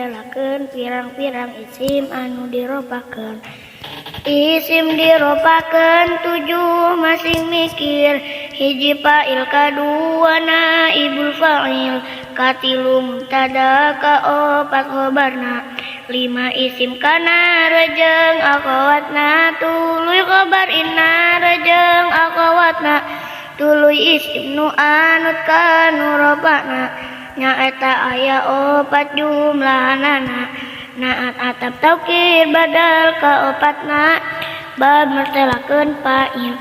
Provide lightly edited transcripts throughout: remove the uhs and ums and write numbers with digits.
mertelakeun pirang-pirang isim anu diropakeun. Isim diropakeun 7 masing mikir, hiji fa'il kadua naibul fa'il, katilu mubtada kaopat khobarna, 5 isim kana rejeng akhawatna, tuluy khobar inna rejeng akhawatna, tuluy isim nu anut kanu ropana, nyaeta aya 4 jumlahnana. Naat atap taukid badal kaopatna, bab mertelakeun fa'il.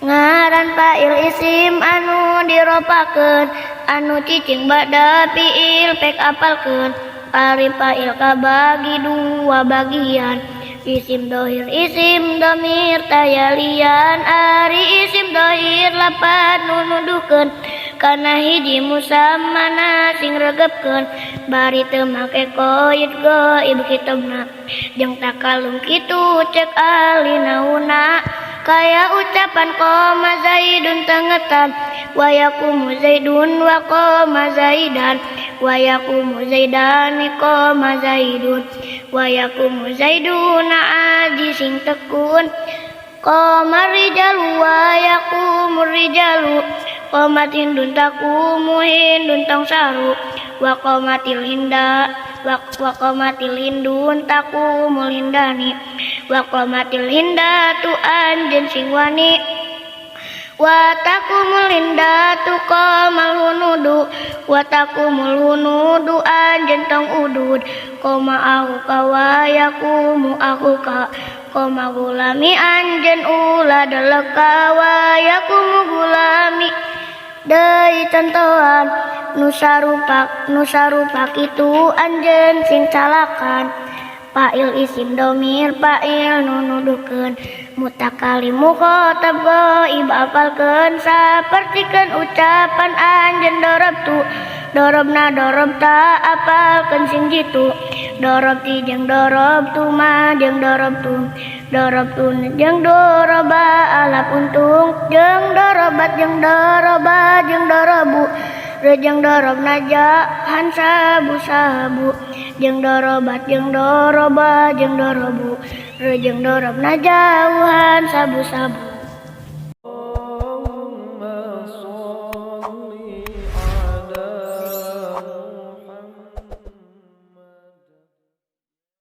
Ngaran fa'il isim anu diropakeun, anu cicing bada fi'il pek apalkeun. Ari fa'il kabagi 2 bagian, isim dohir isim domir tayalian. Ari isim dohir lapat nu nuduhkeun kana hiji musammana sing regepkeun, bari teu make qaid ghaib kitabna, jeung takalum kitu cek ahli nauna, kaya ucapan qoma zaidun tengetan, wa yaqumu zaidun wa qoma zaidan, wa yaqumu zaidani qoma zaidun, wa yaqumu zaiduna aji sing tekun, qoma rijalu wa yaqumu rijalu, qomat hindun taqumu hindun tong saru, wa qomatil hinda wa qomatil hindun taqumul hindani, wa qomatil hindatu anjeun sing wani, wa taqumul hindatu qomal hunudu, wa taqumul hunudu anjeun tong udud, qoma ahuka wa yaqumu ahuka, qoma gulami anjeun ulah deleka, wa yaqumu gulami deui contohan, nusarupak itu anjeun sing calakan. Fa'il isim domir fa'il nu nuduhkeun, mutakalim mukhatab ghaib apalkeun, sapertikeun ucapan anjeun dorobtu, dorobna dorobta apalkeun sing jitu, dorobti jeung dorobtu ma jeung dorobtu, dorobtu jeung doroba alap untung, jeung dorobat jeung doroba jeung dorobu, rejeng dorob naja han sabu sabu, jeung dorobat jeung doroba jeung dorobu, rejeng dorob najauhan sabu sabu.